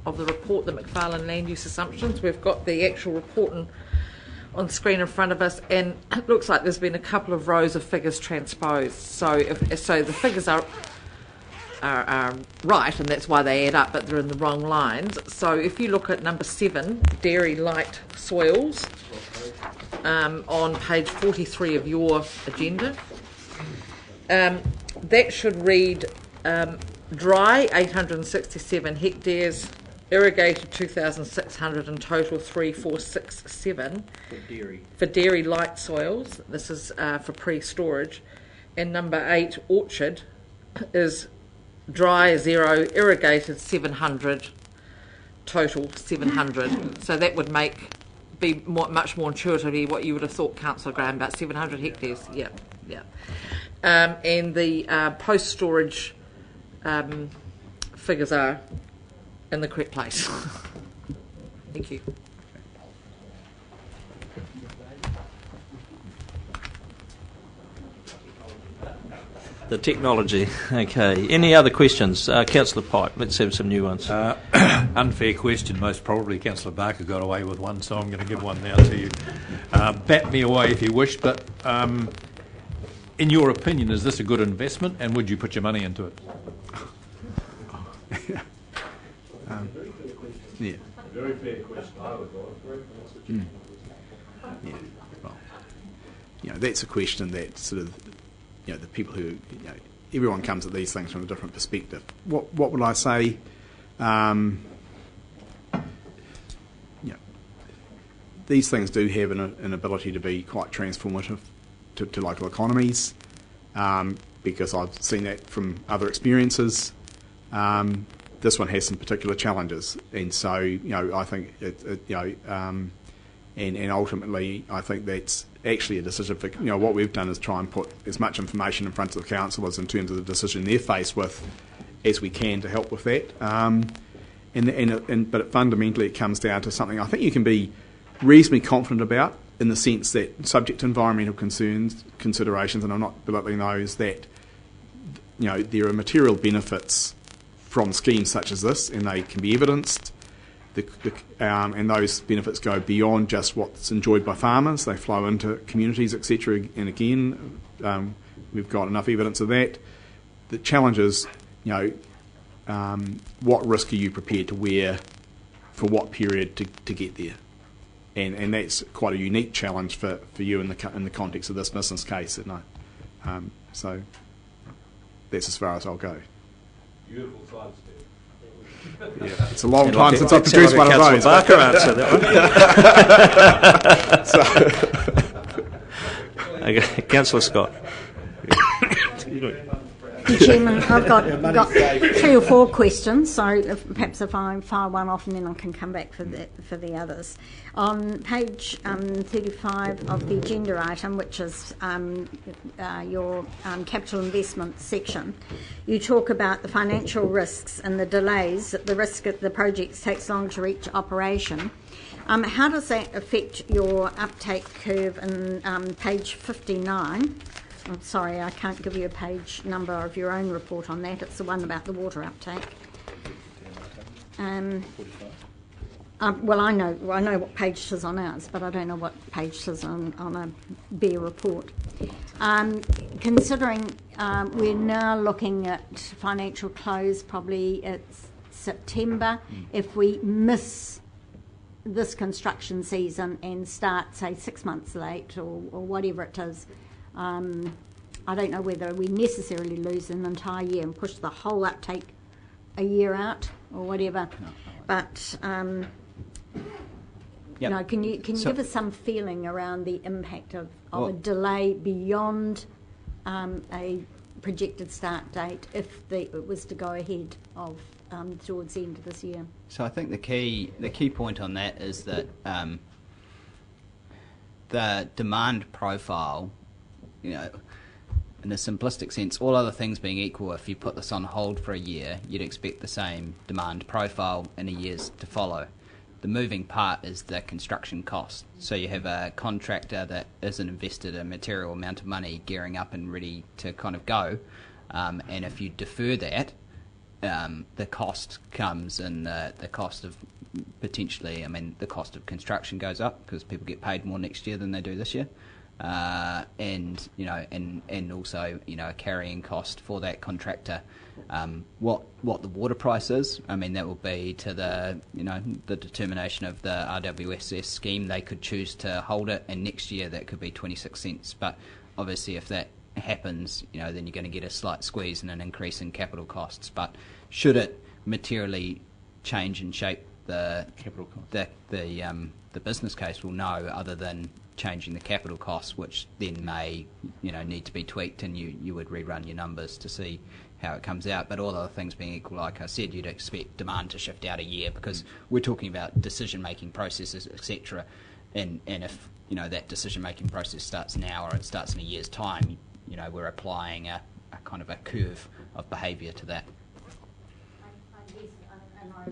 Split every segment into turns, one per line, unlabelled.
of the report, the McFarlane land use assumptions. We've got the actual report on screen in front of us, and it looks like there's been a couple of rows of figures transposed. So the figures are right, and that's why they add up, but they're in the wrong lines. So if you look at number 7, dairy light soils, on page 43 of your agenda, that should read dry 867 hectares, irrigated 2,600, and total 3,467 for dairy light soils. This is for pre-storage. And number 8, orchard, is dry 0, irrigated 700, total 700. So that would be much more intuitively what you would have thought, Councillor Graham, about 700 hectares. Yeah. And the post-storage figures are in the correct place. Thank you.
The technology. Okay. Any other questions? Councillor Pipe, let's have some new ones.
Unfair question. Most probably Councillor Barker got away with one, so I'm going to give one now to you. Bat me away if you wish, but in your opinion, is this a good investment, and would you put your money into it?
Yeah.
Very fair question.
Yeah. Well, that's a question that sort of, the people who, everyone comes at these things from a different perspective. What would I say? These things do have an ability to be quite transformative to local economies, because I've seen that from other experiences. This one has some particular challenges, and so I think and ultimately I think that's actually a decision for what we've done is try and put as much information in front of the councillors in terms of the decision they're faced with as we can to help with that. But fundamentally it comes down to something I think you can be reasonably confident about, in the sense that, subject to environmental considerations, and I'm not belittling those, that there are material benefits from schemes such as this, and they can be evidenced. And those benefits go beyond just what's enjoyed by farmers; they flow into communities, etc. And again, we've got enough evidence of that. The challenge is, what risk are you prepared to wear for what period to get there? And that's quite a unique challenge for you in the context of this business case, isn't it? So that's as far as I'll go.
Beautiful side step.
Yeah, it's a long time since I've produced one of those.
Barker answer that one. Okay, Councillor Scott.
Chairman, I've got 3 or 4 questions, so perhaps if I fire one off and then I can come back for the others. On page 35 of the agenda item, which is your capital investment section, you talk about the financial risks and the delays, the risk that the project takes long to reach operation. How does that affect your uptake curve in page 59? I'm sorry, I can't give you a page number of your own report on that. It's the one about the water uptake. Well, I know what page it is on ours, but I don't know what page it is on a BEAR report. Considering we're now looking at financial close, probably it's September. If we miss this construction season and start, say, 6 months late or whatever it is, I don't know whether we necessarily lose an entire year and push the whole uptake a year out or whatever. But can you give us some feeling around the impact of a delay beyond a projected start date if it was to go ahead of towards the end of this year?
So I think the key point on that is that the demand profile, in a simplistic sense, all other things being equal, if you put this on hold for a year, you'd expect the same demand profile in a year's to follow. The moving part is the construction cost. So you have a contractor that isn't invested a material amount of money gearing up and ready to kind of go, and if you defer that, the cost comes in the cost of potentially, the cost of construction goes up because people get paid more next year than they do this year. And also a carrying cost for that contractor. What the water price is, that will be to the determination of the RWSS scheme. They could choose to hold it, and next year that could be 26 cents. But obviously, if that happens, then you're going to get a slight squeeze and an increase in capital costs. But should it materially change and shape the capital cost, the business case will know, other than changing the capital costs, which then may need to be tweaked, and you would rerun your numbers to see how it comes out. But all other things being equal, like I said, you'd expect demand to shift out a year, because we're talking about decision making processes, etc. And if that decision making process starts now, or it starts in a year's time, we're applying a kind of a curve of behaviour to that.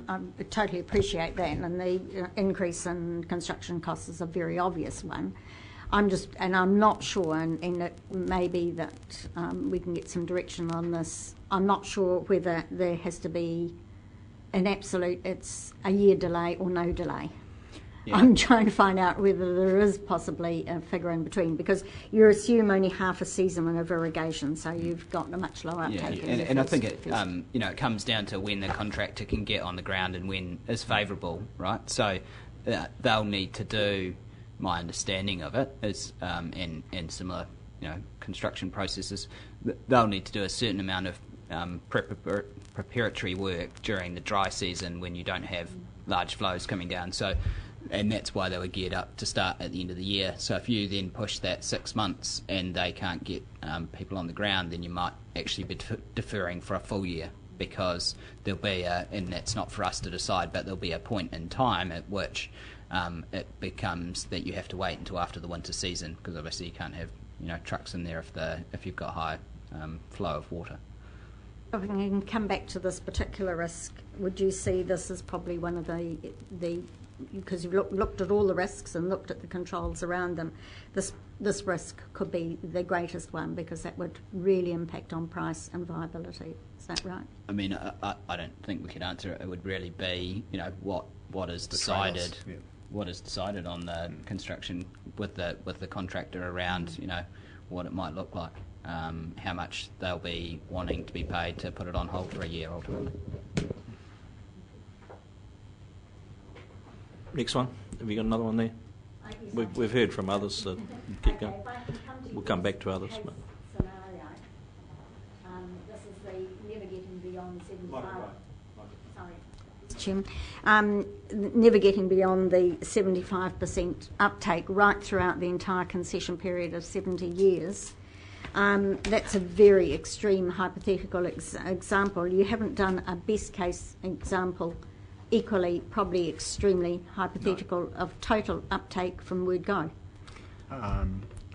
I totally appreciate that, and the increase in construction costs is a very obvious one. I'm not sure, and it may be that we can get some direction on this. I'm not sure whether there has to be an absolute, it's a year delay or no delay. Yeah. I'm trying to find out whether there is possibly a figure in between, because you assume only half a season of irrigation, so you've got a much lower uptake.
Yeah, and I think it comes down to when the contractor can get on the ground and when is favourable, right? So they'll need to do, my understanding of it is, and similar construction processes, they'll need to do a certain amount of preparatory work during the dry season when you don't have large flows coming down. So. And that's why they were geared up to start at the end of the year. So if you then push that 6 months and they can't get people on the ground, then you might actually be deferring for a full year, because there'll be and that's not for us to decide, but there'll be a point in time at which it becomes that you have to wait until after the winter season, because obviously you can't have trucks in there if you've got high flow of water.
If we can come back to this particular risk, would you see this as probably one of the because you've looked at all the risks and looked at the controls around them, this risk could be the greatest one, because that would really impact on price and viability. Is that right?
I don't think we could answer it. It would really be, what is decided, what is decided on the construction with the contractor around, what it might look like, how much they'll be wanting to be paid to put it on hold for a year ultimately.
Next one. Have you got another one there? We've heard from others, so keep going. We'll come back to others.
Scenario. This is the never getting beyond 75. Sorry, Jim. Never getting beyond the 75% uptake right throughout the entire concession period of 70 years. That's a very extreme hypothetical example. You haven't done a best case example equally, probably extremely hypothetical, of total uptake from word go.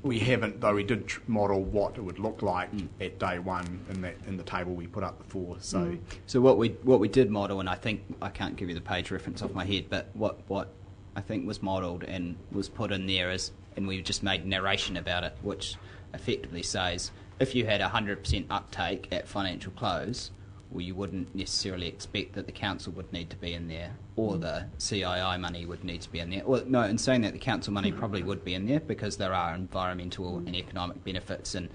We haven't, though. We did model what it would look like at day one in the table we put up before.
So what we did model, and I think I can't give you the page reference off my head, but what I think was modelled and was put in there is, and we just made narration about it, which effectively says if you had 100% uptake at financial close, well, you wouldn't necessarily expect that the council would need to be in there, or the CII money would need to be in there. Well, no, in saying that, the council money probably would be in there, because there are environmental and economic benefits, and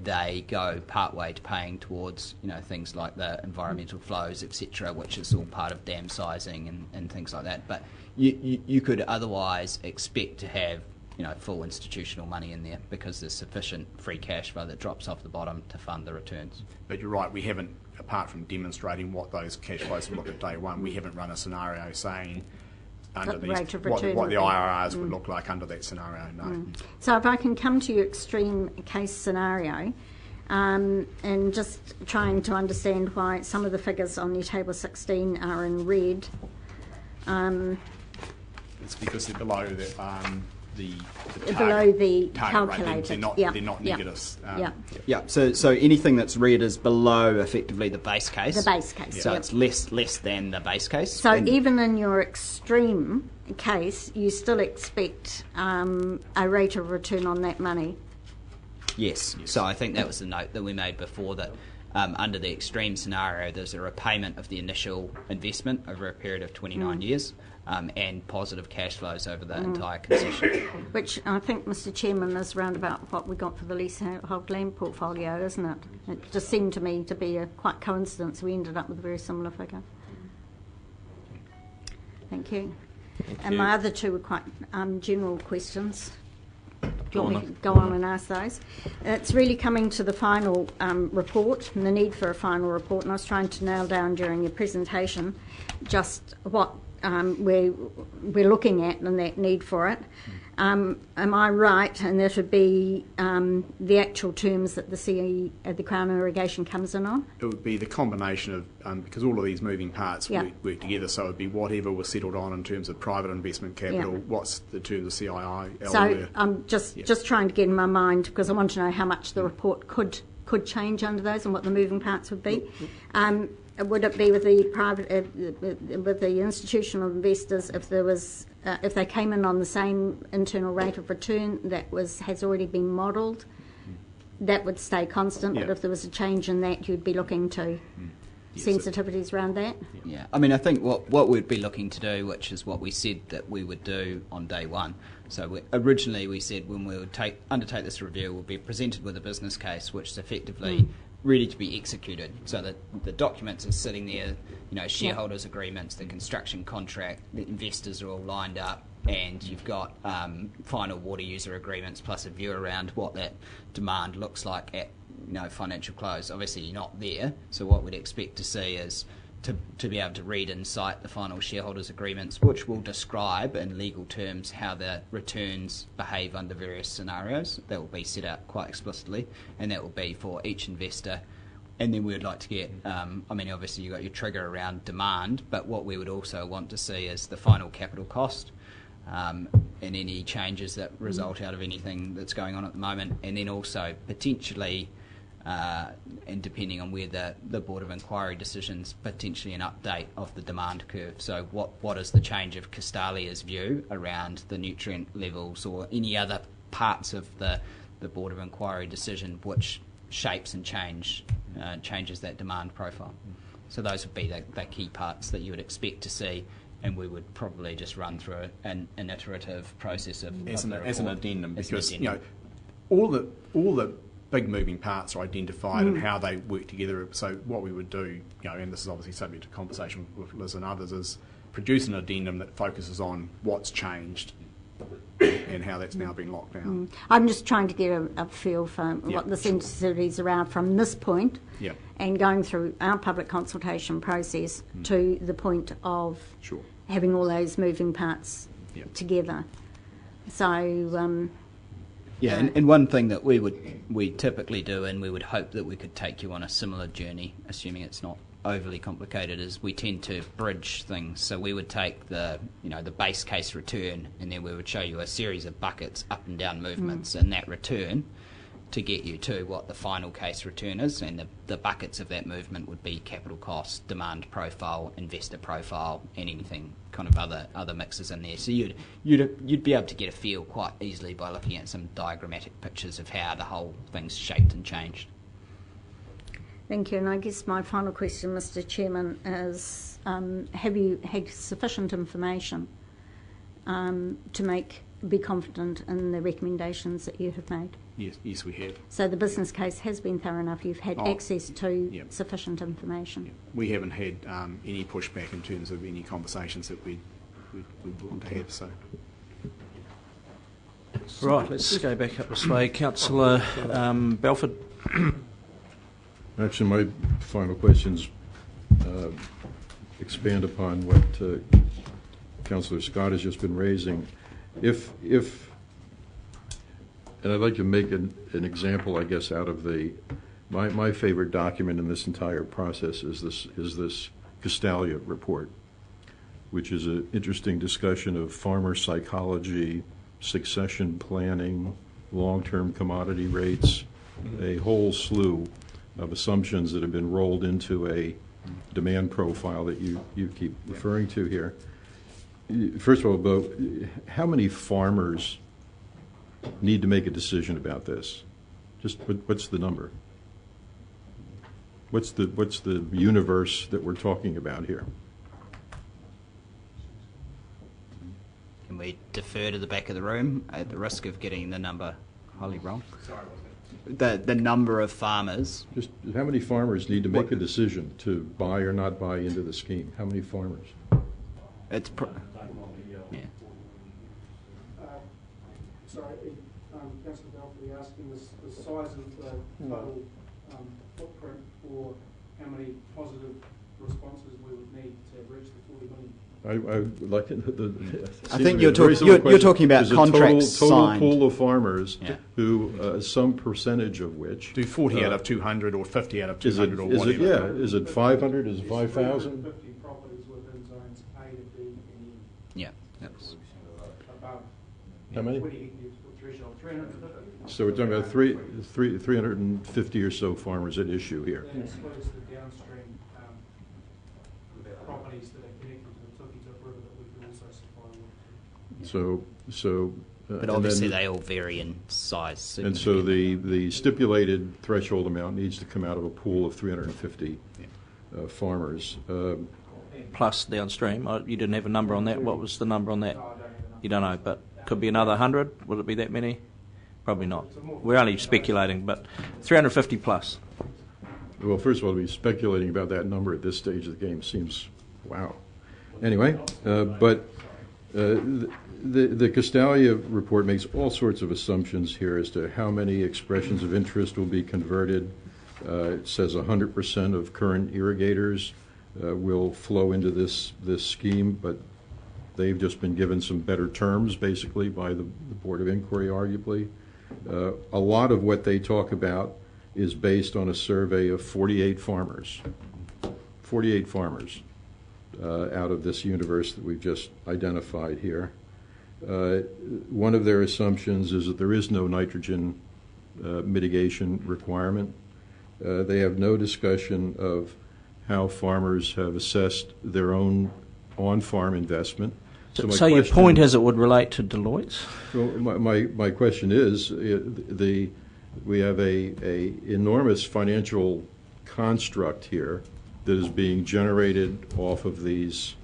they go part way to paying towards things like the environmental flows, etc., which is all part of dam sizing and things like that. But you could otherwise expect to have full institutional money in there, because there's sufficient free cash flow that drops off the bottom to fund the returns.
But you're right, we haven't, apart from demonstrating what those cash flows would look at day one, we haven't run a scenario saying under these, what the IRRs would look like under that scenario, no.
So if I can come to your extreme case scenario, and just trying to understand why some of the figures on your table 16 are in red.
It's because they're below the
below the
calculated. They're not
yeah.
negatives.
Yeah. So anything that's red is below effectively the base case.
The base case.
So it's less than the base case.
So even in your extreme case, you still expect a rate of return on that money.
Yes. So I think that was the note that we made before, that Under the extreme scenario, there's a repayment of the initial investment over a period of 29 years and positive cash flows over the entire concession.
Which I think, Mr. Chairman, is round about what we got for the leasehold land portfolio, isn't it? It just seemed to me to be a quite coincidence. We ended up with a very similar figure. Thank you. And my other two were quite general questions. Do you want me to go on and ask those? It's really coming to the final report and the need for a final report, and I was trying to nail down during your presentation just what we're looking at and that need for it. Am I right? And that would be the actual terms that the Crown Irrigation comes in on? It
would be the combination of, because all of these moving parts work together, so it would be whatever was settled on in terms of private investment capital, what's the terms of CII.
So I'm just trying to get in my mind, because I want to know how much the report could change under those and what the moving parts would be. Would it be with the private, with the institutional investors, if there was, if they came in on the same internal rate of return that has already been modelled, that would stay constant? But if there was a change in that, you'd be looking to sensitivities around that?
Yeah, I mean, I think what we'd be looking to do, which is what we said that we would do on day one. So originally we said when we would undertake this review, we'll be presented with a business case, which is effectively ready to be executed, so that the documents are sitting there, shareholders' agreements, the construction contract, the investors are all lined up, and you've got final water user agreements plus a view around what that demand looks like at financial close. Obviously you're not there, so what we'd expect to see is to be able to read and cite the final shareholders' agreements, which will describe in legal terms how the returns behave under various scenarios. That will be set out quite explicitly, and that will be for each investor. And then we would like to get, obviously you've got your trigger around demand, but what we would also want to see is the final capital cost and any changes that result out of anything that's going on at the moment, and then also potentially and depending on where the Board of Inquiry decisions, potentially an update of the demand curve. So what is the change of Castalia's view around the nutrient levels or any other parts of the Board of Inquiry decision which shapes and changes that demand profile. So those would be the key parts that you would expect to see, and we would probably just run through an iterative process as an
addendum, because all the big moving parts are identified and how they work together. So what we would do, and this is obviously subject to conversation with Liz and others, is produce an addendum that focuses on what's changed and how that's now been locked down.
I'm just trying to get a feel for what the sensitivities are from this point and going through our public consultation process to the point of having all those moving parts together. So...
and one thing that we typically do, and we would hope that we could take you on a similar journey, assuming it's not overly complicated, is we tend to bridge things. So we would take the base case return, and then we would show you a series of buckets, up and down movements in that return to get you to what the final case return is, and the buckets of that movement would be capital cost, demand profile, investor profile, and anything kind of other mixes in there. So you'd be able to get a feel quite easily by looking at some diagrammatic pictures of how the whole thing's shaped and changed.
Thank you. And I guess my final question, Mr. Chairman, is have you had sufficient information to be confident in the recommendations that you have made?
Yes, we have.
So the business case has been thorough enough. You've had access to sufficient information.
We haven't had any pushback in terms of any conversations that we want to have. So,
right, let's go back up this way. Councillor Belford.
Actually, my final questions expand upon what Councillor Scott has just been raising. And I'd like to make an example, I guess, out of my favorite document in this entire process is this Castalia report, which is an interesting discussion of farmer psychology, succession planning, long-term commodity rates, a whole slew of assumptions that have been rolled into a demand profile that you keep referring to here. First of all, Bo, how many farmers need to make a decision about this? Just what's the number? What's the universe that we're talking about here?
Can we defer to the back of the room at the risk of getting the number wholly wrong? The number of farmers.
Just how many farmers need to make a decision to buy or not buy into the scheme? How many farmers?
It's yeah.
Sorry, Councillor Belfry asking the size of the total footprint for how many positive responses we would need to reach the 40 million.
I would like to.
I think you're talking about contracts
total
signed.
pool of farmers
Yeah.
who some percentage of which
Do 40 out of 200 or 50 out of 200 or whatever.
Is it 500? Is it 5,000?
50 properties within zones A to B and E
Yeah. That's,
above
How many?
20 hectares for threshold 350.
So we're talking about 350 or so farmers at issue here.
That excludes the downstream properties that are connected to the Tukitup River that we can also supply water to.
So.
but obviously they all vary in size.
And so the stipulated threshold amount needs to come out of a pool of 350 farmers.
Plus downstream. You didn't have a number on that. What was the number on that? You don't know, but could be another 100. Would it be that many? Probably not. We're only speculating, but 350 plus.
Well, first of all, to be speculating about that number at this stage of the game seems, wow. Anyway, but the Castalia report makes all sorts of assumptions here as to how many expressions of interest will be converted. It says 100% of current irrigators will flow into this scheme, but they've just been given some better terms, basically, by the Board of Inquiry, arguably. A lot of what they talk about is based on a survey of 48 farmers. 48 farmers out of this universe that we've just identified here. One of their assumptions is that there is no nitrogen mitigation requirement. They have no discussion of how farmers have assessed their own on-farm investment.
So your point is it would relate to Deloitte's?
Well, my question is, we have a enormous financial construct here that is being generated off of these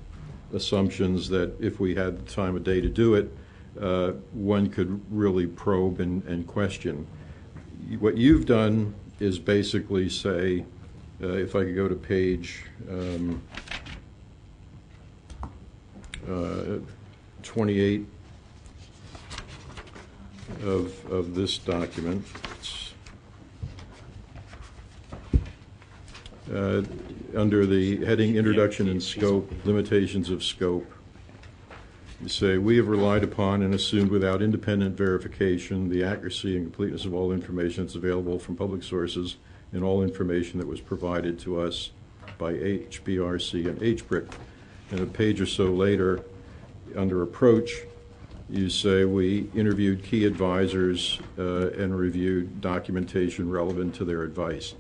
assumptions that if we had the time of day to do it, one could really probe and question. What you've done is basically say, if I could go to page 28 of this document. Under the heading Introduction and Scope, Limitations of Scope, you say, we have relied upon and assumed without independent verification the accuracy and completeness of all information that's available from public sources and all information that was provided to us by HBRC and HBRIC. And a page or so later, under approach, you say we interviewed key advisors and reviewed documentation relevant to their advice.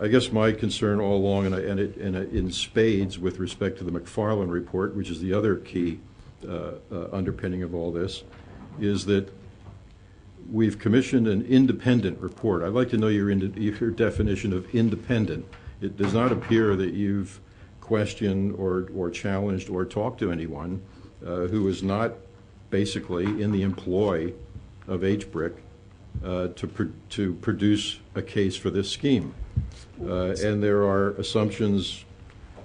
I guess my concern all along, in spades with respect to the McFarland report, which is the other key underpinning of all this, is that we've commissioned an independent report. I'd like to know your definition of independent. It does not appear that you've questioned or challenged or talked to anyone who is not basically in the employ of HBRIC to produce a case for this scheme. And there are assumptions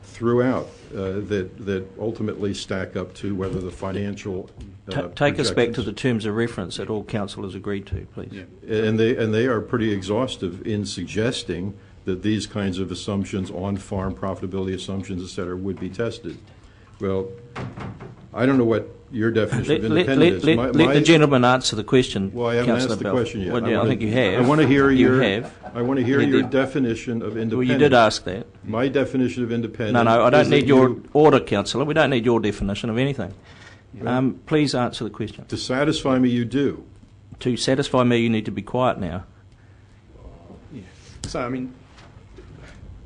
throughout that ultimately stack up to whether the financial
take us back to the terms of reference that all councillors agreed to, please.
Yeah. And they are pretty exhaustive in suggesting that these kinds of assumptions, on-farm profitability assumptions, et cetera, would be tested. Well, I don't know what your definition of independent is.
Let the gentleman answer the question.
Well, I haven't asked the question yet.
Well, yeah, I think you have.
I want to hear
you have.
I want to hear your definition of independent.
Well, you did ask that.
My definition of independent.
No, I don't need your order, councillor. We don't need your definition of anything. Please answer the question.
To satisfy me, you do.
To satisfy me, you need to be quiet now.
So, I mean,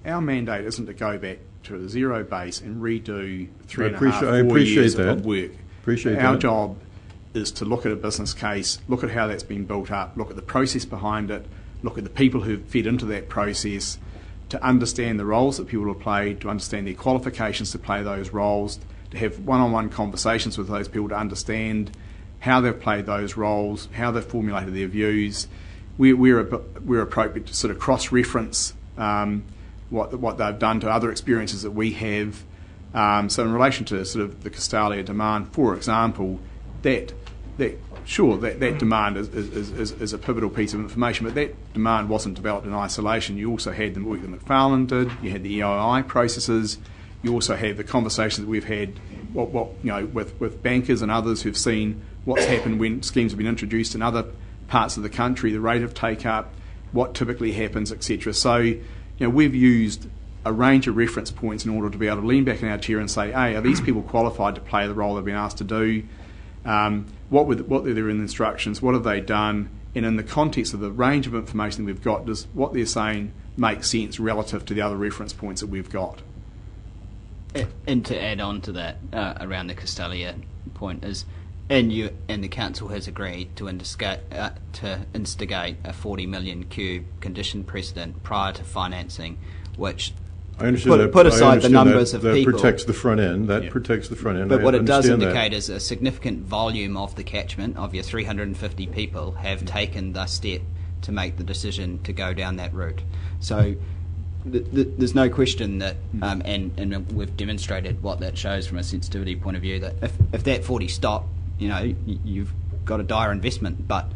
our mandate isn't to go back to a zero base and redo 3.5, 4 years of work. Our job is to look at a business case, look at how that's been built up, look at the process behind it, look at the people who fed into that process, to understand the roles that people have played, to understand their qualifications to play those roles, to have one-on-one conversations with those people to understand how they've played those roles, how they've formulated their views. We're appropriate to sort of cross-reference what they've done to other experiences that we have. So in relation to sort of the Castalia demand, for example, that demand is a pivotal piece of information, but that demand wasn't developed in isolation. You also had the work that McFarlane did, you had the EII processes, you also have the conversations that we've had with bankers and others who've seen what's happened when schemes have been introduced in other parts of the country, the rate of take-up, what typically happens, etc. So, we've used a range of reference points in order to be able to lean back in our chair and say, are these people qualified to play the role they've been asked to do? What were their instructions? What have they done? And in the context of the range of information that we've got, does what they're saying make sense relative to the other reference points that we've got?
And to add on to that, around the Castalia point is, and the council has agreed to instigate a 40 million cube condition precedent prior to financing, which
I understand
put aside the numbers of
that
people.
That protects the front end. That protects the front end.
But what it does indicate is a significant volume of the catchment of your 350 people have taken the step to make the decision to go down that route. So there's no question that, and we've demonstrated what that shows from a sensitivity point of view, that if that 40 stop, you've got a dire investment. But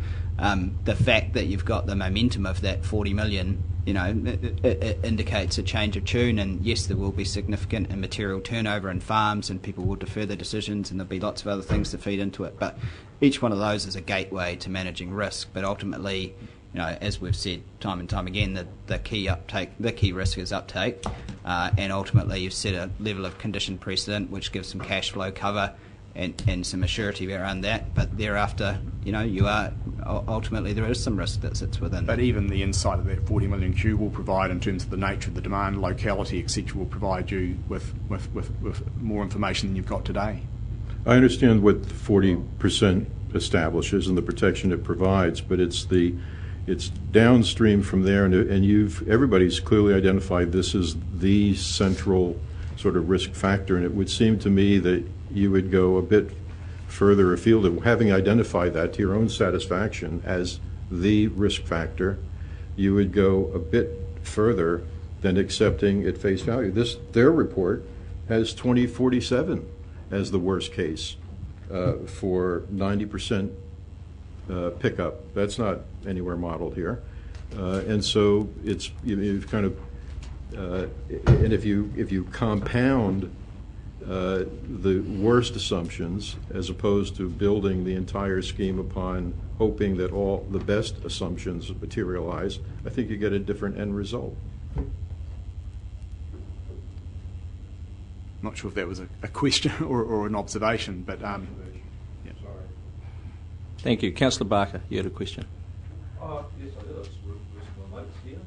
the fact that you've got the momentum of that 40 million, it indicates a change of tune. And yes, there will be significant and material turnover in farms, and people will defer their decisions, and there'll be lots of other things that feed into it. But each one of those is a gateway to managing risk. But ultimately, as we've said time and time again, the key risk is uptake, and ultimately you've set a level of condition precedent which gives some cash flow cover and some assurity around that. But thereafter, you are ultimately there is some risk that sits within.
But even the insight of that 40 million cube will provide, in terms of the nature of the demand, locality, etc., will provide you with more information than you've got today.
I understand what 40% establishes and the protection it provides, but it's downstream from there, and everybody's clearly identified this as the central sort of risk factor, and it would seem to me that you would go a bit further afield of having identified that to your own satisfaction as the risk factor. You would go a bit further than accepting at face value. Their report has 2047 as the worst case for 90% pickup. That's not anywhere modeled here, and so it's you've kind of and if you compound the worst assumptions as opposed to building the entire scheme upon hoping that all the best assumptions materialize, I think you get a different end result.
Not sure if that was a question or an observation, but
Sorry.
Thank you. Councillor Barker, you had a question.
Yes, I did. I was resting my notes here.